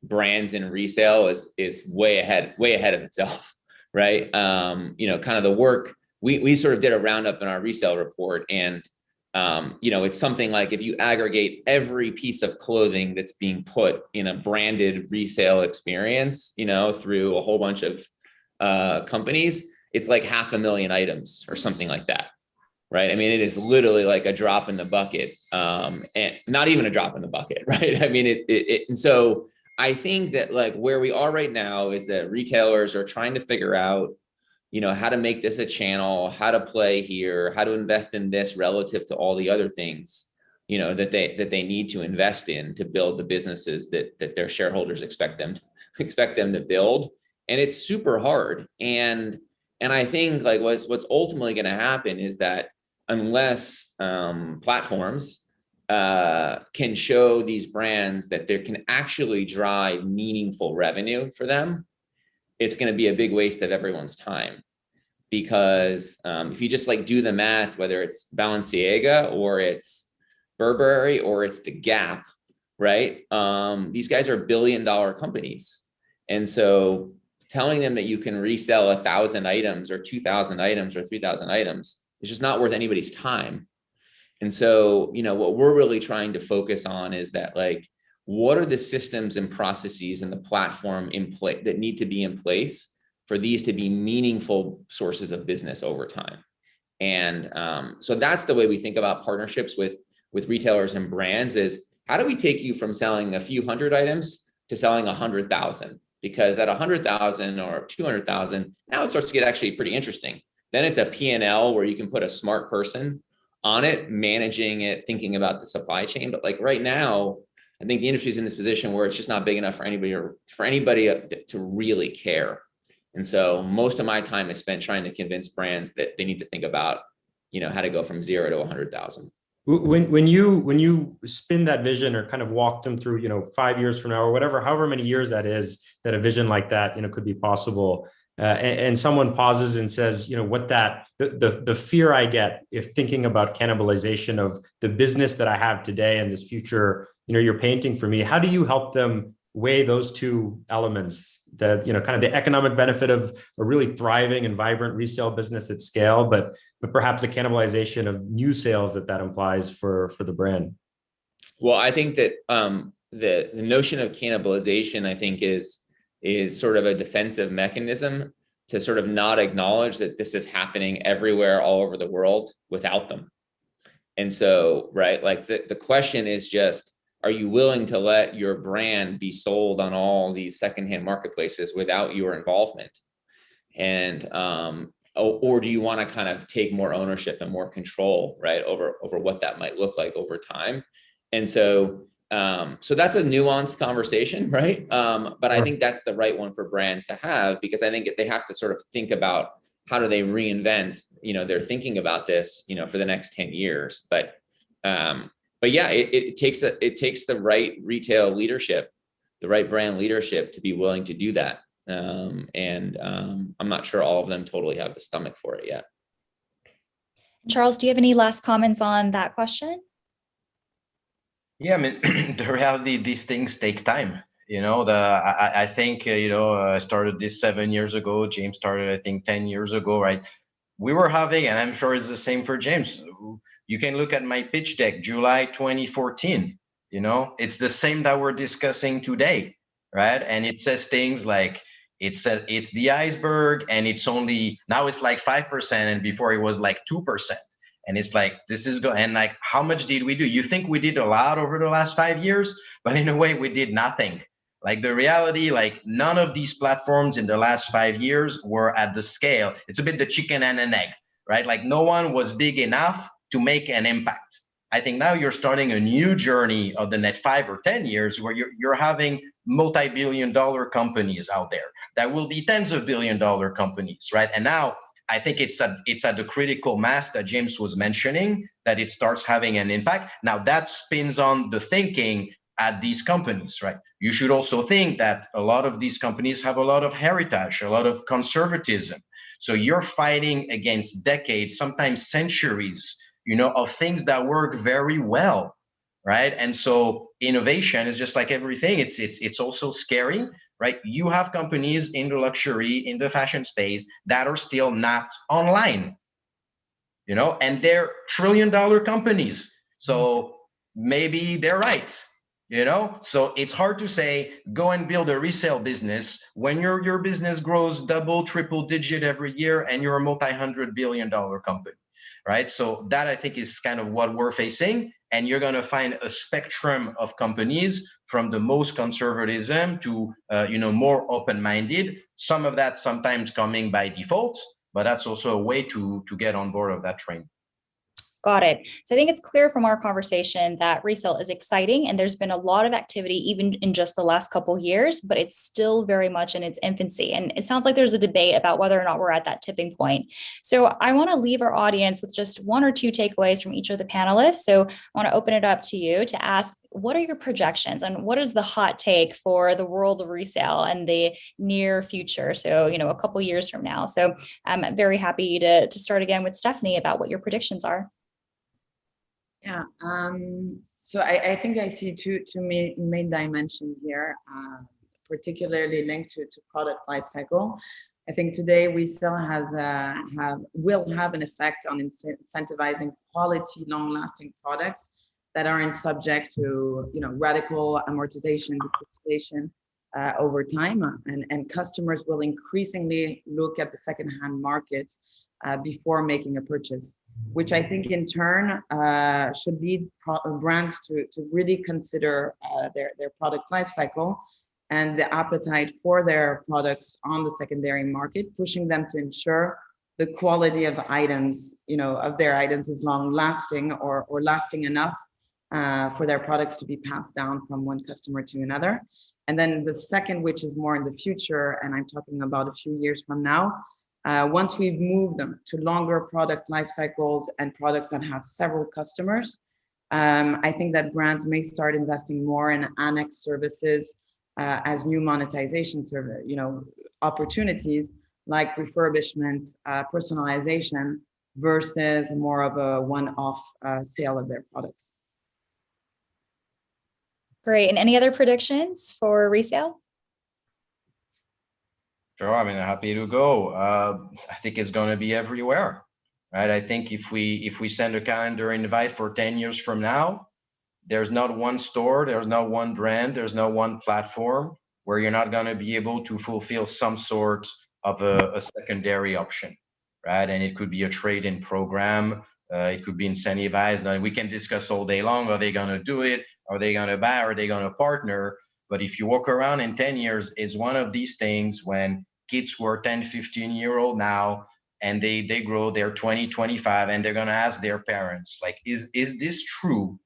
brands in resale is way ahead of itself, right? Kind of the work we sort of did a roundup in our resale report, and it's something like, if you aggregate every piece of clothing that's being put in a branded resale experience, through a whole bunch of companies, it's like 500,000 items or something like that, right? I mean, it is literally like a drop in the bucket, and not even a drop in the bucket, right? I mean, and so I think that, like, where we are right now is that retailers are trying to figure out, how to make this a channel, how to play here, how to invest in this relative to all the other things, that they need to invest in to build the businesses that their shareholders expect them to build. And it's super hard. And I think, like, what's ultimately going to happen is that unless platforms can show these brands that they can actually drive meaningful revenue for them, it's going to be a big waste of everyone's time. Because if you just do the math, whether it's Balenciaga or it's Burberry or it's the Gap, right? These guys are billion-dollar companies. And so telling them that you can resell 1,000 items or 2,000 items or 3,000 items is just not worth anybody's time. And so, what we're really trying to focus on is that, what are the systems and processes and the platform in place that need to be in place for these to be meaningful sources of business over time? And so that's the way we think about partnerships with retailers and brands, is how do we take you from selling a few hundred items to selling 100,000? Because at 100,000 or 200,000, now it starts to get actually pretty interesting. Then it's a P&L where you can put a smart person on it, managing it, thinking about the supply chain. But right now, I think the industry's in this position where it's just not big enough for anybody to really care. And so most of my time is spent trying to convince brands that they need to think about, how to go from 0 to 100,000.
When you spin that vision or kind of walk them through, 5 years from now or whatever, however many years that is, that a vision like that, could be possible. And someone pauses and says, the fear I get if thinking about cannibalization of the business that I have today and this future, you're painting for me. How do you help them weigh those two elements, that, kind of the economic benefit of a really thriving and vibrant resale business at scale, but perhaps the cannibalization of new sales that implies for the brand?
Well, I think that the notion of cannibalization, I think, is sort of a defensive mechanism to sort of not acknowledge that this is happening everywhere, all over the world without them. And so, right, the question is just, are you willing to let your brand be sold on all these secondhand marketplaces without your involvement? And, or do you want to kind of take more ownership and more control, right, over what that might look like over time? And so, so that's a nuanced conversation, right? But I think that's the right one for brands to have, because I think they have to sort of think about how do they reinvent, they're thinking about this, for the next 10 years. But but yeah, it takes the right retail leadership, the right brand leadership to be willing to do that. I'm not sure all of them totally have the stomach for it yet.
Charles, do you have any last comments on that question?
Yeah, I mean, the reality, these things take time. I think, I started this 7 years ago. James started, I think, 10 years ago, right? We were having, and I'm sure it's the same for James. You can look at my pitch deck, July 2014. It's the same that we're discussing today, right? And it says things like, it's the iceberg, and now it's like 5%, and before it was like 2%. And it's like, and like, how much did we do? You think we did a lot over the last 5 years, but in a way we did nothing. Like the reality, like none of these platforms in the last 5 years were at the scale. It's a bit the chicken and an egg, right? Like no one was big enough to make an impact. I think now you're starting a new journey of the next 5 or 10 years where you're having multi-billion-dollar companies out there that will be tens of billion-dollar companies, right? And now I think it's at the critical mass that James was mentioning that it starts having an impact. Now that spins on the thinking at these companies, right? You should also think that a lot of these companies have a lot of heritage, a lot of conservatism. So you're fighting against decades, sometimes centuries, of things that work very well, right? And so innovation is just like everything. It's also scary, right? You have companies in the luxury, in the fashion space that are still not online, and they're trillion-dollar companies. So maybe they're right. So it's hard to say, go and build a resale business when your business grows double, triple digit every year and you're a multi-hundred-billion-dollar company, right? So that I think is kind of what we're facing. And you're going to find a spectrum of companies from the most conservatism to, more open-minded. Some of that sometimes coming by default, but that's also a way to get on board of that train.
Got it. So I think it's clear from our conversation that resale is exciting and there's been a lot of activity even in just the last couple of years, but it's still very much in its infancy. And it sounds like there's a debate about whether or not we're at that tipping point. So I want to leave our audience with just 1 or 2 takeaways from each of the panelists. So I want to open it up to you to ask, what are your projections and what is the hot take for the world of resale and the near future? So, a couple of years from now. So I'm very happy to start again with Stephanie about what your predictions are.
Yeah, so I think I see two main dimensions here, particularly linked to product life cycle. I think today resale will have an effect on incentivizing quality, long-lasting products that aren't subject to radical amortization, depreciation over time, and customers will increasingly look at the secondhand markets before making a purchase, which I think in turn should lead brands to really consider their product life cycle and the appetite for their products on the secondary market, pushing them to ensure the quality of items, of their items is long lasting or lasting enough for their products to be passed down from one customer to another. And then the second, which is more in the future, and I'm talking about a few years from now, once we've moved them to longer product life cycles and products that have several customers, I think that brands may start investing more in annex services as new monetization opportunities like refurbishment, personalization, versus more of a one-off sale of their products.
Great. And any other predictions for resale?
Sure, I mean, happy to go. I think it's going to be everywhere, right? I think if we send a calendar invite for 10 years from now, there's not one store, there's not one brand, there's not one platform where you're not going to be able to fulfill some sort of a secondary option, right? And it could be a trade-in program, it could be incentivized. Now, we can discuss all day long, are they going to do it? Are they going to buy? Are they going to partner? But if you walk around in 10 years, it's one of these things when kids who are 10, 15-year-old now, and they grow, they're 20, 25, and they're going to ask their parents, like, is this true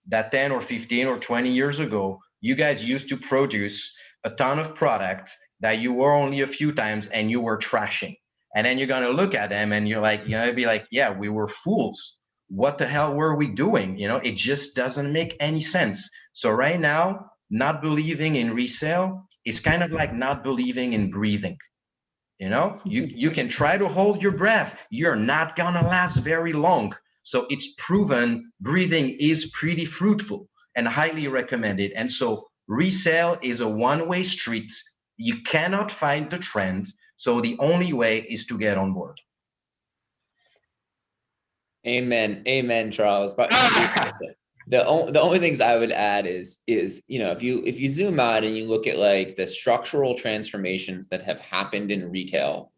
that 10 or 15 or 20 years ago, you guys used to produce a ton of product that you wore only a few times and you were trashing? And then you're going to look at them and you're like, be like, yeah, we were fools. what the hell were we doing? It just doesn't make any sense. So right now, not believing in resale is kind of like not believing in breathing. You can try to hold your breath. You're not gonna last very long. So it's proven breathing is pretty fruitful and highly recommended. And so resale is a one-way street. You cannot find the trend. So the only way is to get on board.
Amen, Charles. But the only things I would add is if you zoom out and you look at like the structural transformations that have happened in retail,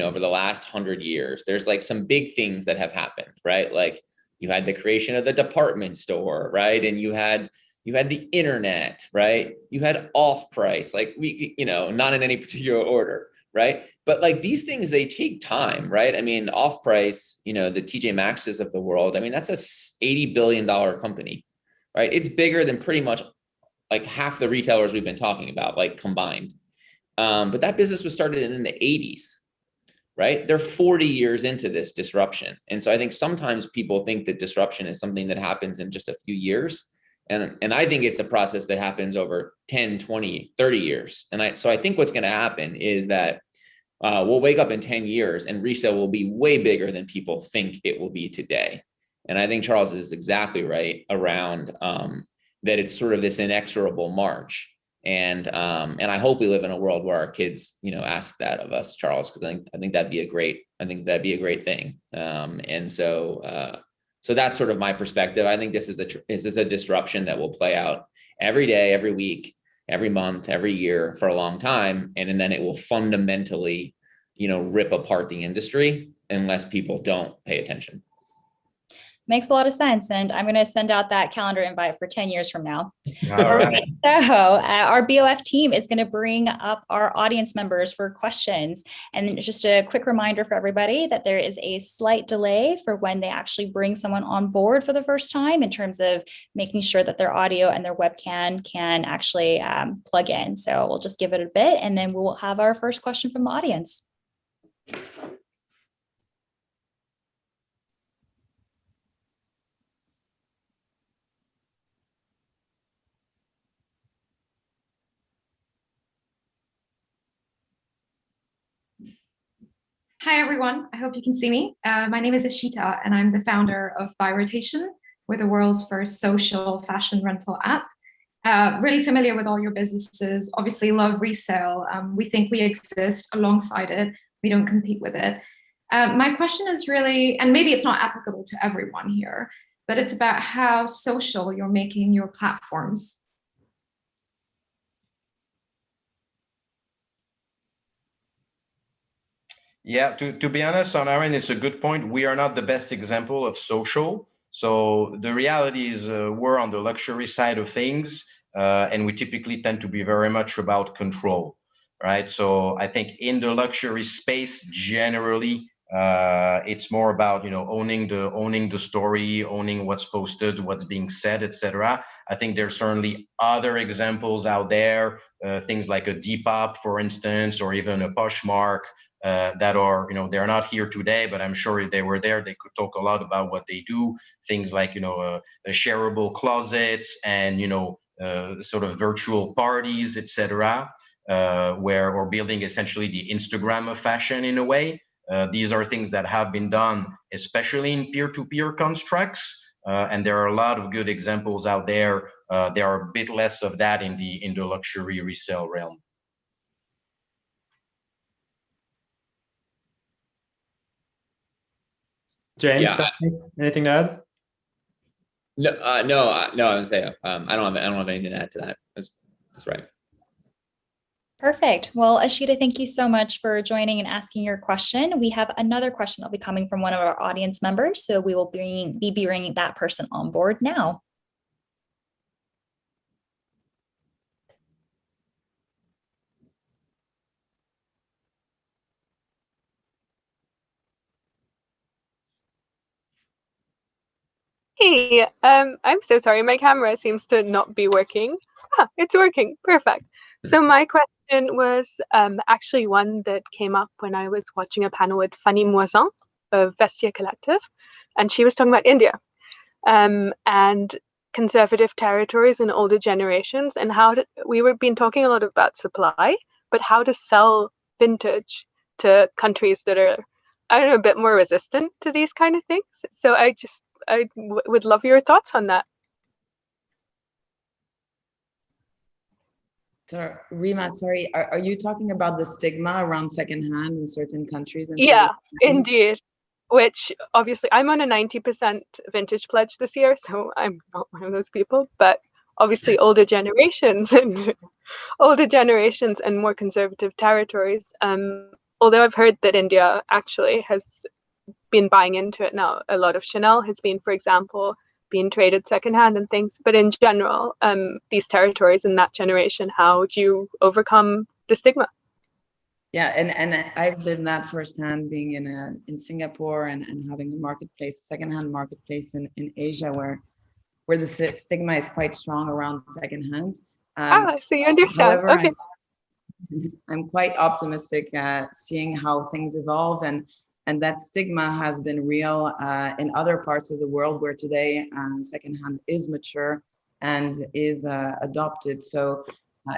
over the last 100 years, there's like some big things that have happened, right? Like you had the creation of the department store, right? And you had the internet, right? You had off price, like not in any particular order, right? But like these things, they take time, right? I mean, off price, the TJ Maxx's of the world, I mean, that's a $80 billion company, right? It's bigger than pretty much like half the retailers we've been talking about, like combined. But that business was started in the 80s, right? They're 40 years into this disruption. And so I think sometimes people think that disruption is something that happens in just a few years. And I think it's a process that happens over 10, 20, 30 years. And so I think what's going to happen is that we'll wake up in 10 years and resale will be way bigger than people think it will be today. And I think Charles is exactly right around that it's sort of this inexorable march. And I hope we live in a world where our kids, ask that of us, Charles, because I think that'd be a great thing. And so that's sort of my perspective. I think this is a disruption that will play out every day, every week, every month, every year for a long time. And then it will fundamentally, rip apart the industry unless people don't pay attention.
Makes a lot of sense. And I'm going to send out that calendar invite for 10 years from now.
All right.
So our BOF team is going to bring up our audience members for questions. And just a quick reminder for everybody that there is a slight delay for when they actually bring someone on board for the first time in terms of making sure that their audio and their webcam can actually plug in. So we'll just give it a bit and then we'll have our first question from the audience.
Hi, everyone. I hope you can see me. My name is Ishita, and I'm the founder of Buy Rotation. We're the world's first social fashion rental app. Really familiar with all your businesses, obviously love resale. We think we exist alongside it. We don't compete with it. My question is really, and maybe it's not applicable to everyone here, but it's about how social you're making your platforms.
Yeah, to be honest, on our end, it's a good point. We are not the best example of social. So the reality is we're on the luxury side of things, and we typically tend to be very much about control, right? So I think in the luxury space, generally, it's more about owning the story, owning what's posted, what's being said, etc. I think there's certainly other examples out there, things like a Depop, for instance, or even a Poshmark. That are, they're not here today, but I'm sure if they were there, they could talk a lot about what they do. Things like, shareable closets and, sort of virtual parties, etc., where we're building essentially the Instagram of fashion in a way. These are things that have been done, especially in peer-to-peer constructs. And there are a lot of good examples out there. There are a bit less of that in the luxury resale realm.
James,
Yeah.
anything to add?
No, I would say I don't have anything to add to that. That's right.
Perfect. Well, Ashita, thank you so much for joining and asking your question. We have another question that'll be coming from one of our audience members, so we will be bringing that person on board now.
Hey, I'm so sorry. My camera seems to not be working. Ah, it's working. Perfect. So my question was actually one that came up when I was watching a panel with Fanny Moisin of Vestia Collective. and she was talking about India, and conservative territories and older generations, and we were been talking a lot about supply, but how to sell vintage to countries that are, I don't know, a bit more resistant to these kind of things. So I would love your thoughts on that.
So Rima, sorry, are you talking about the stigma around secondhand in certain countries? And
yeah, indeed. Which obviously I'm on a 90% vintage pledge this year, so I'm not one of those people. But obviously older generations and more conservative territories. Although I've heard that India actually has been buying into it now. A lot of Chanel has been, for example, being traded secondhand and things. But in general, these territories in that generation, how do you overcome the stigma?
Yeah, and I've lived that firsthand, being in Singapore and having a marketplace, secondhand marketplace in Asia, where the stigma is quite strong around secondhand.
So you understand.
However,
Okay.
I'm quite optimistic seeing how things evolve, and that stigma has been real in other parts of the world where today secondhand is mature and is adopted. So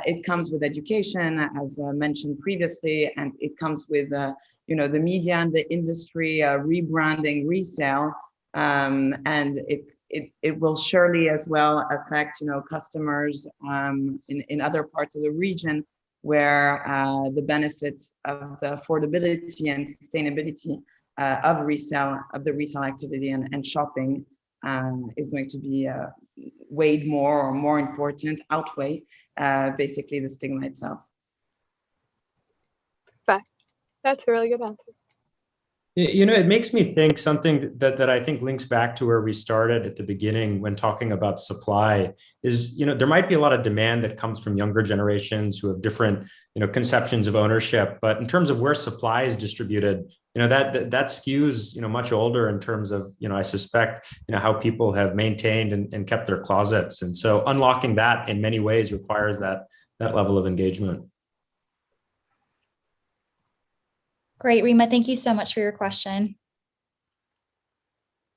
it comes with education, as mentioned previously, and it comes with the media and the industry rebranding resale, and it will surely as well affect customers in other parts of the region where the benefits of the affordability and sustainability of the resale activity and shopping is going to be weighed more or more important, outweigh basically the stigma itself.
That's a really good answer.
It makes me think something that I think links back to where we started at the beginning when talking about supply is, there might be a lot of demand that comes from younger generations who have different, conceptions of ownership. But in terms of where supply is distributed, that skews, much older in terms of, I suspect, how people have maintained and kept their closets. And so unlocking that in many ways requires that level of engagement.
Great, Rima. Thank you so much for your question.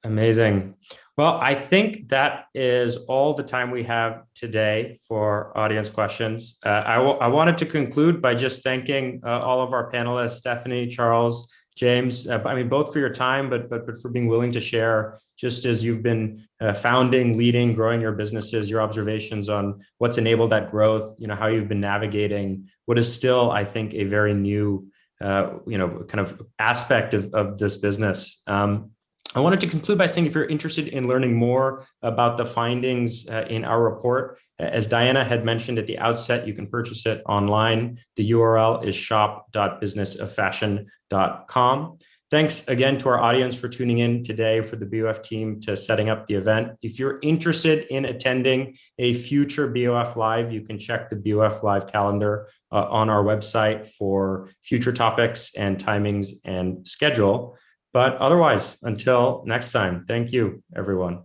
Amazing. Well, I think that is all the time we have today for audience questions. I wanted to conclude by just thanking all of our panelists, Stephanie, Charles, James, both for your time, but for being willing to share, just as you've been founding, leading, growing your businesses, your observations on what's enabled that growth, how you've been navigating what is still, I think, a very new kind of aspect of this business. I wanted to conclude by saying, if you're interested in learning more about the findings in our report, as Diana had mentioned at the outset, you can purchase it online. The URL is shop.businessoffashion.com. Thanks again to our audience for tuning in today, for the BOF team to setting up the event. If you're interested in attending a future BOF Live, you can check the BOF Live calendar on our website for future topics and timings and schedule. But otherwise, until next time, thank you, everyone.